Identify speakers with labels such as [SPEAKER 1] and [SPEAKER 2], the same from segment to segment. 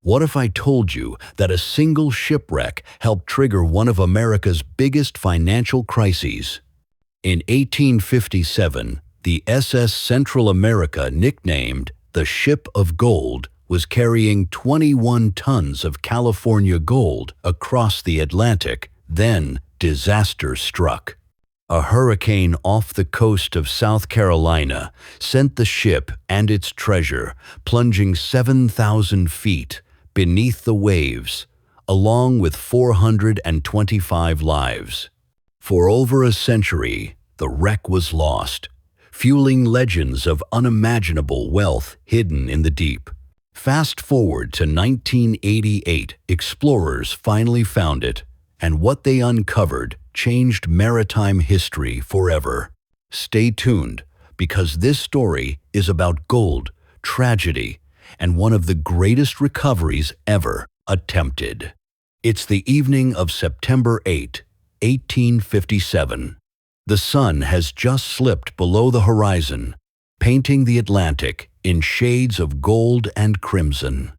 [SPEAKER 1] What if I told you that a single shipwreck helped trigger one of America's biggest financial crises? In 1857, the SS Central America, nicknamed the Ship of Gold, was carrying 21 tons of California gold across the Atlantic. Then disaster struck. A hurricane off the coast of South Carolina sent the ship and its treasure plunging 7,000 feet beneath the waves, along with 425 lives. For over a century, the wreck was lost, fueling legends of unimaginable wealth hidden in the deep. Fast forward to 1988, explorers finally found it, and what they uncovered changed maritime history forever. Stay tuned, because this story is about gold, tragedy, and one of the greatest recoveries ever attempted. It's the evening of September 8, 1857. The sun has just slipped below the horizon, painting the Atlantic in shades of gold and crimson.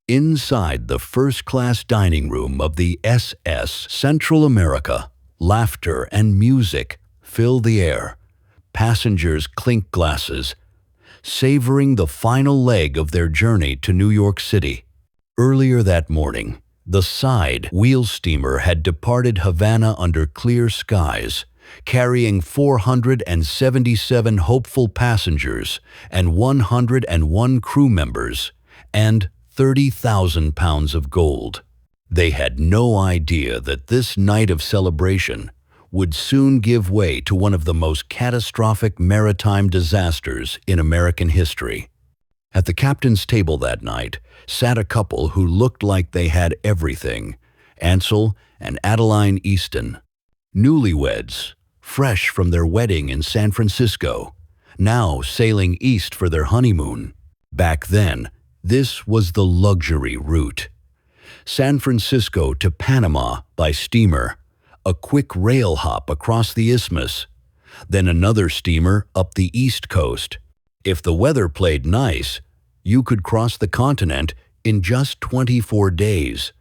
[SPEAKER 1] Inside the first-class dining room of the SS Central America, laughter and music fill the air. Passengers clink glasses, savoring the final leg of their journey to New York City. Earlier that morning, the side wheel steamer had departed Havana under clear skies, carrying 477 hopeful passengers and 101 crew members, and 30,000 pounds of gold. They had no idea that this night of celebration would soon give way to one of the most catastrophic maritime disasters in American history. At the captain's table that night sat a couple who looked like they had everything: Ansel and Adeline Easton, newlyweds, fresh from their wedding in San Francisco, now sailing east for their honeymoon. Back then, this was the luxury route. San Francisco to Panama by steamer, a quick rail hop across the isthmus, then another steamer up the East Coast. If the weather played nice, you could cross the continent in just 24 days.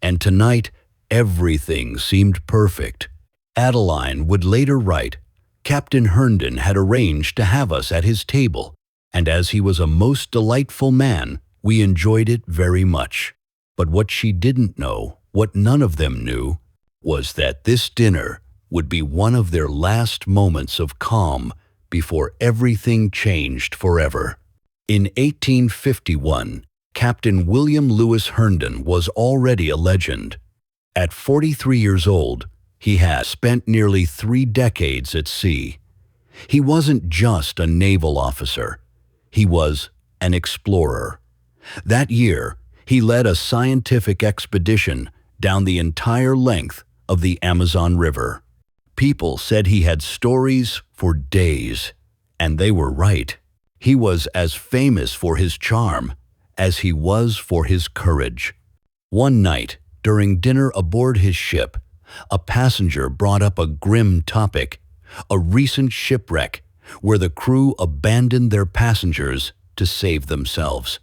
[SPEAKER 1] And tonight, everything seemed perfect. Adeline would later write, "Captain Herndon had arranged to have us at his table, and as he was a most delightful man, we enjoyed it very much." But what she didn't know, what none of them knew, was that this dinner would be one of their last moments of calm before everything changed forever. In 1851, Captain William Lewis Herndon was already a legend. At 43 years old, he had spent nearly 3 decades at sea. He wasn't just a naval officer. He was an explorer. That year, he led a scientific expedition down the entire length of the Amazon River. People said he had stories for days, and they were right. He was as famous for his charm as he was for his courage. One night, during dinner aboard his ship, a passenger brought up a grim topic: a recent shipwreck where the crew abandoned their passengers to save themselves.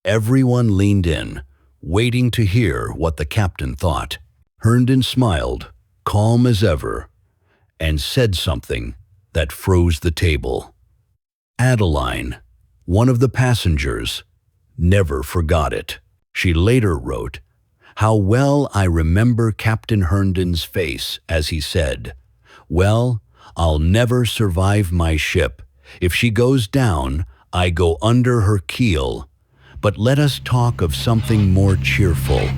[SPEAKER 1] Everyone leaned in, waiting to hear what the captain thought. Herndon smiled, calm as ever, and said something that froze the table. Adeline, one of the passengers, never forgot it. She later wrote, "How well I remember Captain Herndon's face as he said, 'Well, I'll never survive my ship. If she goes down, I go under her keel. But let us talk of something more cheerful.'"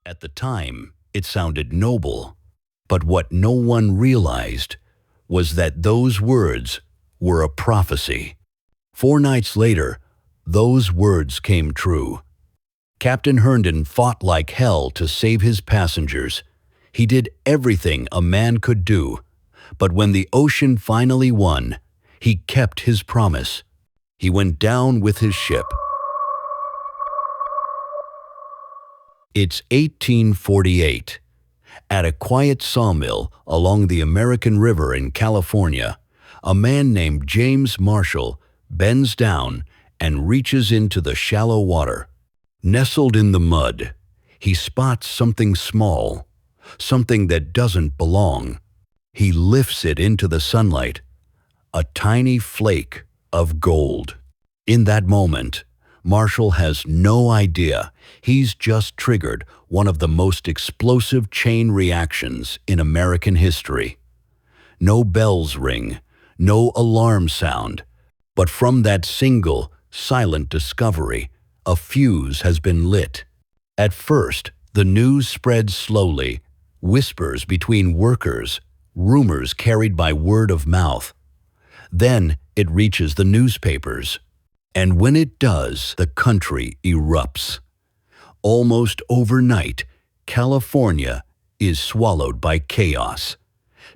[SPEAKER 1] At the time, it sounded noble, but what no one realized was that those words were a prophecy. 4 nights later, those words came true. Captain Herndon fought like hell to save his passengers. He did everything a man could do, but when the ocean finally won, he kept his promise. He went down with his ship. It's 1848. At a quiet sawmill along the American River in California, a man named James Marshall bends down and reaches into the shallow water. Nestled in the mud, he spots something small, something that doesn't belong. He lifts it into the sunlight, a tiny flake of gold. In that moment, Marshall has no idea he's just triggered one of the most explosive chain reactions in American history. No bells ring, no alarm sound, but from that single, silent discovery, a fuse has been lit. At first, the news spreads slowly, whispers between workers, rumors carried by word of mouth. Then it reaches the newspapers. And when it does, the country erupts. Almost overnight, California is swallowed by chaos.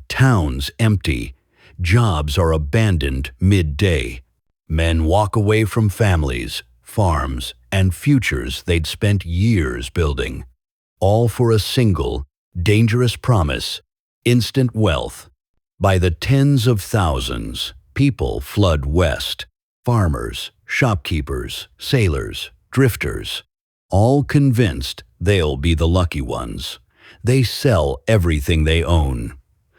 [SPEAKER 1] Towns empty, jobs are abandoned midday. Men walk away from families, farms, and futures they'd spent years building. All for a single, dangerous promise: instant wealth. By the tens of thousands, people flood west. Farmers, shopkeepers, sailors, drifters, all convinced they'll be the lucky ones. They sell everything they own.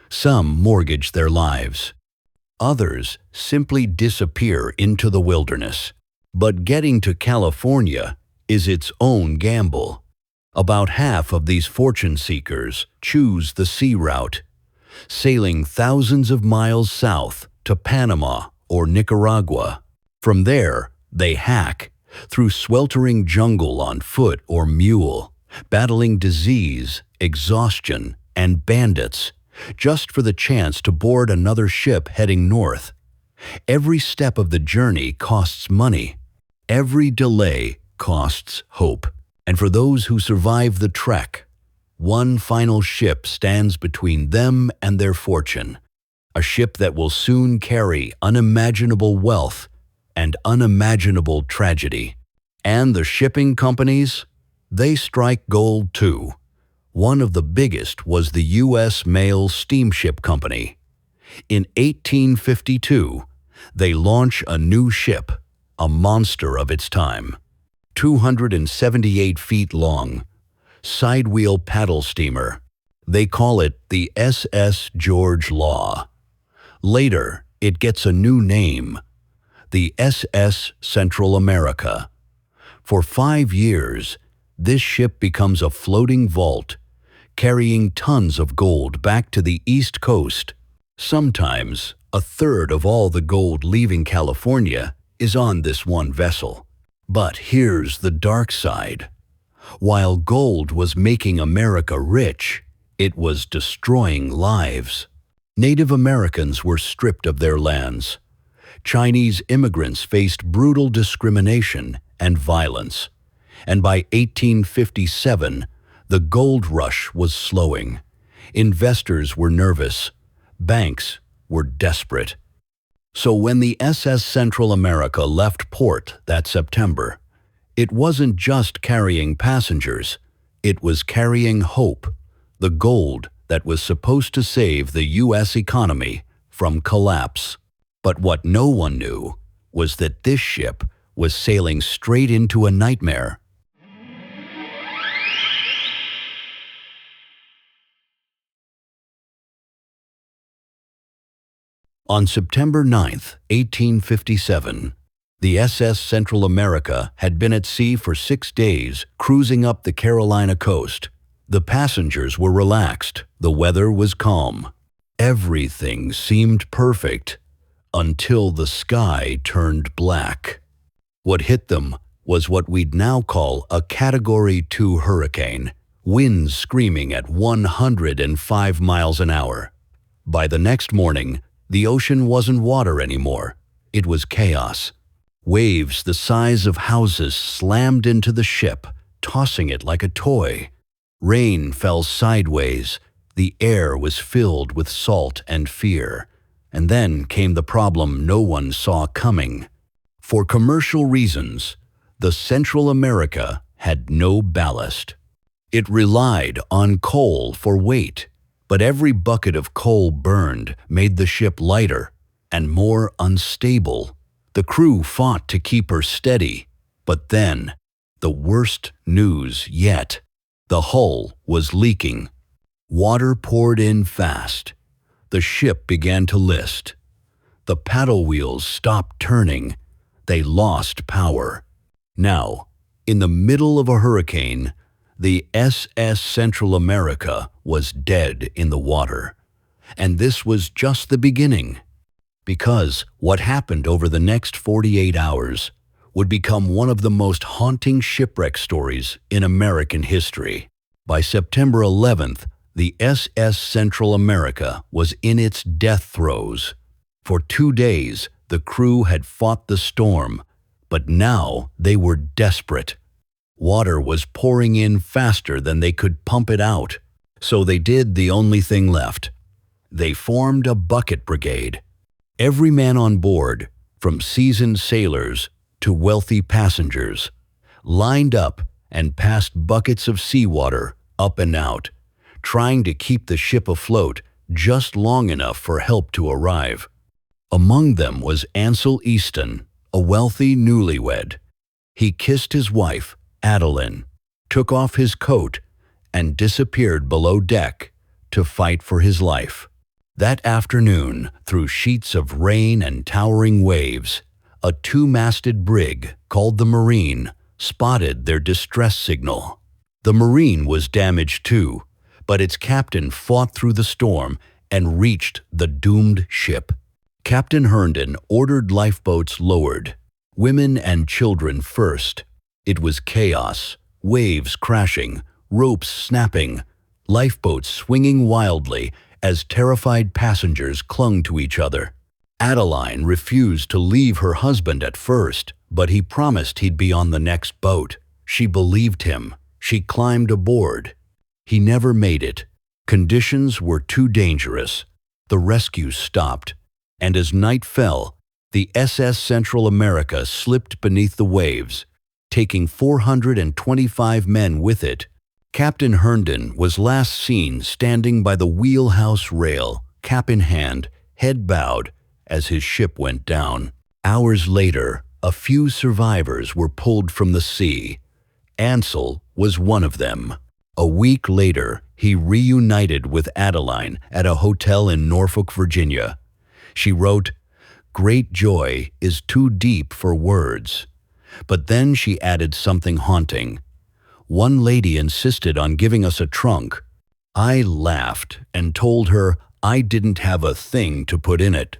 [SPEAKER 1] Some mortgage their lives. Others simply disappear into the wilderness. But getting to California is its own gamble. About half of these fortune seekers choose the sea route, sailing thousands of miles south to Panama or Nicaragua. From there, they hack through sweltering jungle on foot or mule, battling disease, exhaustion, and bandits, just for the chance to board another ship heading north. Every step of the journey costs money. Every delay costs hope. And for those who survive the trek, one final ship stands between them and their fortune. A ship that will soon carry unimaginable wealth and unimaginable tragedy. And the shipping companies? They strike gold too. One of the biggest was the U.S. Mail Steamship Company. In 1852, they launch a new ship, a monster of its time. 278 feet long, sidewheel paddle steamer. They call it the SS George Law. Later, it gets a new name, the SS Central America. For 5 years, this ship becomes a floating vault, carrying tons of gold back to the East Coast. Sometimes, a third of all the gold leaving California is on this one vessel. But here's the dark side. While gold was making America rich, it was destroying lives. Native Americans were stripped of their lands. Chinese immigrants faced brutal discrimination and violence. And by 1857, the gold rush was slowing. Investors were nervous. Banks were desperate. So when the SS Central America left port that September, it wasn't just carrying passengers, it was carrying hope, the gold that was supposed to save the U.S. economy from collapse. But what no one knew was that this ship was sailing straight into a nightmare. On September 9, 1857, the SS Central America had been at sea for 6 days, cruising up the Carolina coast. The passengers were relaxed. The weather was calm. Everything seemed perfect until the sky turned black. What hit them was what we'd now call a Category 2 hurricane, winds screaming at 105 miles an hour. By the next morning, the ocean wasn't water anymore. It was chaos. Waves the size of houses slammed into the ship, tossing it like a toy. Rain fell sideways. The air was filled with salt and fear. And then came the problem no one saw coming. For commercial reasons, the Central America had no ballast. It relied on coal for weight, but every bucket of coal burned made the ship lighter and more unstable. The crew fought to keep her steady, but then, the worst news yet. The hull was leaking. Water poured in fast. The ship began to list. The paddle wheels stopped turning. They lost power. Now, in the middle of a hurricane, the SS Central America was dead in the water. And this was just the beginning. Because what happened over the next 48 hours would become one of the most haunting shipwreck stories in American history. By September 11th, the SS Central America was in its death throes. For 2 days, the crew had fought the storm, but now they were desperate. Water was pouring in faster than they could pump it out, so they did the only thing left. They formed a bucket brigade. Every man on board, from seasoned sailors to wealthy passengers, lined up and passed buckets of seawater up and out, trying to keep the ship afloat just long enough for help to arrive. Among them was Ansel Easton, a wealthy newlywed. He kissed his wife, Adeline, took off his coat, and disappeared below deck to fight for his life. That afternoon, through sheets of rain and towering waves, a two-masted brig called the Marine spotted their distress signal. The Marine was damaged too, but its captain fought through the storm and reached the doomed ship. Captain Herndon ordered lifeboats lowered, women and children first. It was chaos, waves crashing, ropes snapping, lifeboats swinging wildly as terrified passengers clung to each other. Adeline refused to leave her husband at first, but he promised he'd be on the next boat. She believed him. She climbed aboard. He never made it. Conditions were too dangerous. The rescue stopped, and as night fell, the SS Central America slipped beneath the waves, taking 425 men with it. Captain Herndon was last seen standing by the wheelhouse rail, cap in hand, head bowed, as his ship went down. Hours later, a few survivors were pulled from the sea. Ansel was one of them. A week later, he reunited with Adeline at a hotel in Norfolk, Virginia. She wrote, "Great joy is too deep for words." But then she added something haunting. One lady insisted on giving us a trunk. I laughed and told her I didn't have a thing to put in it.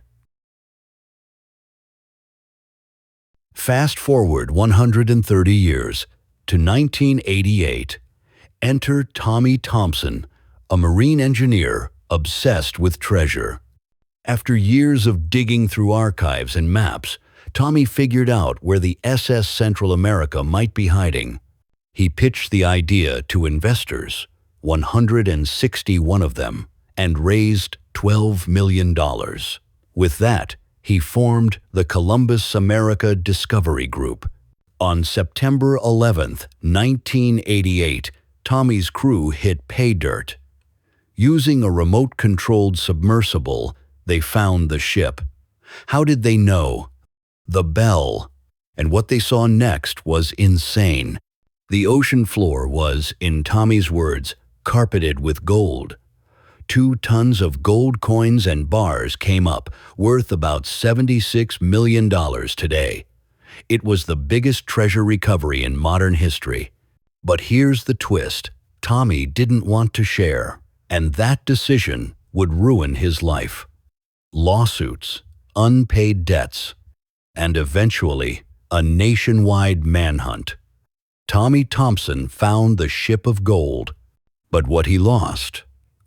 [SPEAKER 1] Fast forward 130 years to 1988. Enter Tommy Thompson, a marine engineer obsessed with treasure. After years of digging through archives and maps, Tommy figured out where the SS Central America might be hiding. He pitched the idea to investors, 161 of them, and raised $12 million. With that, he formed the Columbus America Discovery Group. On September 11, 1988, Tommy's crew hit pay dirt. Using a remote-controlled submersible, they found the ship. How did they know? The bell. And what they saw next was insane. The ocean floor was, in Tommy's words, carpeted with gold. 2 tons of gold coins and bars came up, worth about $76 million today. It was the biggest treasure recovery in modern history. But here's the twist. Tommy didn't want to share, and that decision would ruin his life. Lawsuits, unpaid debts, and eventually a nationwide manhunt. Tommy Thompson found the ship of gold, but what he lost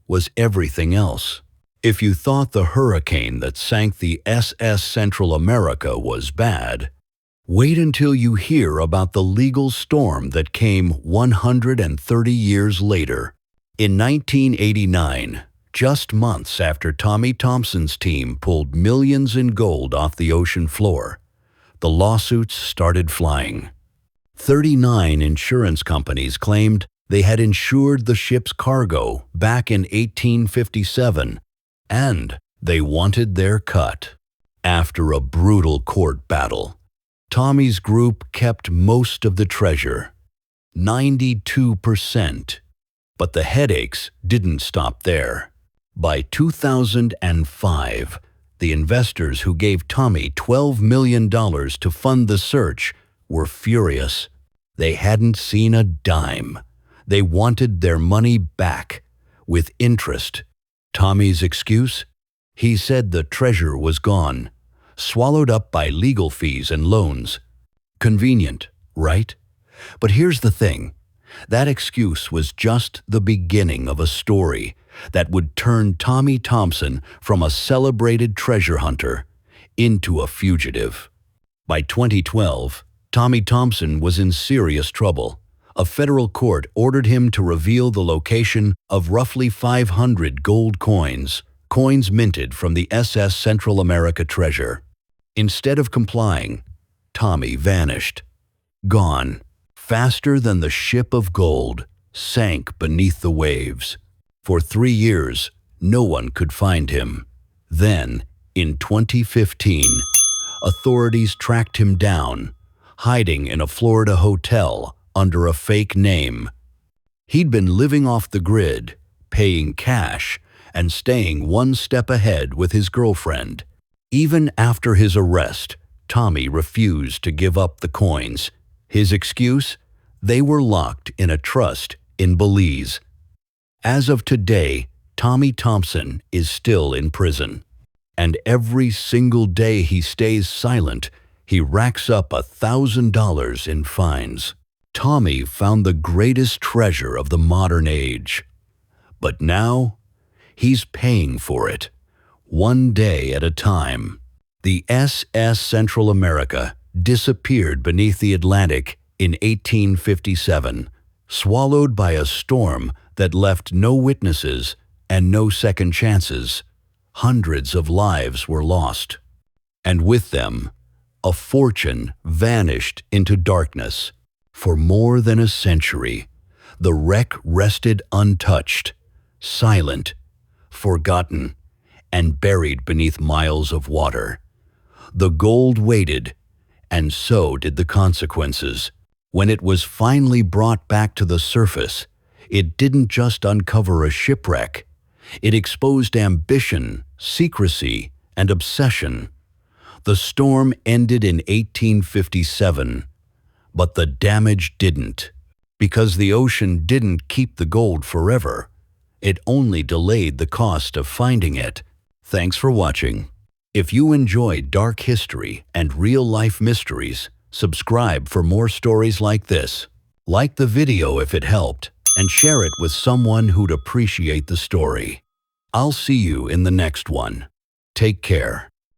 [SPEAKER 1] was everything else. If you thought the hurricane that sank the SS Central America was bad, wait until you hear about the legal storm that came 130 years later. In 1989, just months after Tommy Thompson's team pulled millions in gold off the ocean floor, the lawsuits started flying. 39 insurance companies claimed They had insured the ship's cargo back in 1857, and they wanted their cut. After a brutal court battle, Tommy's group kept most of the treasure, 92%. But the headaches didn't stop there. By 2005, the investors who gave Tommy $12 million to fund the search were furious. They hadn't seen a dime. They wanted their money back, with interest. Tommy's excuse? He said the treasure was gone, swallowed up by legal fees and loans. Convenient, right? But here's the thing. That excuse was just the beginning of a story that would turn Tommy Thompson from a celebrated treasure hunter into a fugitive. By 2012, Tommy Thompson was in serious trouble. A federal court ordered him to reveal the location of roughly 500 gold coins minted from the SS Central America treasure. Instead of complying, Tommy vanished. Gone. Faster than the ship of gold, sank beneath the waves. For 3 years, no one could find him. Then, in 2015, authorities tracked him down, hiding in a Florida hotel under a fake name. He'd been living off the grid, paying cash, and staying one step ahead with his girlfriend. Even after his arrest, Tommy refused to give up the coins. His excuse? They were locked in a trust in Belize. As of today, Tommy Thompson is still in prison. And every single day he stays silent, he racks up $1,000 in fines. Tommy found the greatest treasure of the modern age. But now, he's paying for it, one day at a time. The SS Central America disappeared beneath the Atlantic in 1857, swallowed by a storm that left no witnesses and no second chances. Hundreds of lives were lost. And with them, a fortune vanished into darkness. For more than a century, the wreck rested untouched, silent, forgotten, and buried beneath miles of water. The gold waited, and so did the consequences. When it was finally brought back to the surface, it didn't just uncover a shipwreck. It exposed ambition, secrecy, and obsession. The storm ended in 1857, but the damage didn't. Because the ocean didn't keep the gold forever. It only delayed the cost of finding it. Thanks for watching. If you enjoy dark history and real-life mysteries, subscribe for more stories like this. Like the video if it helped, and share it with someone who'd appreciate the story. I'll see you in the next one. Take care.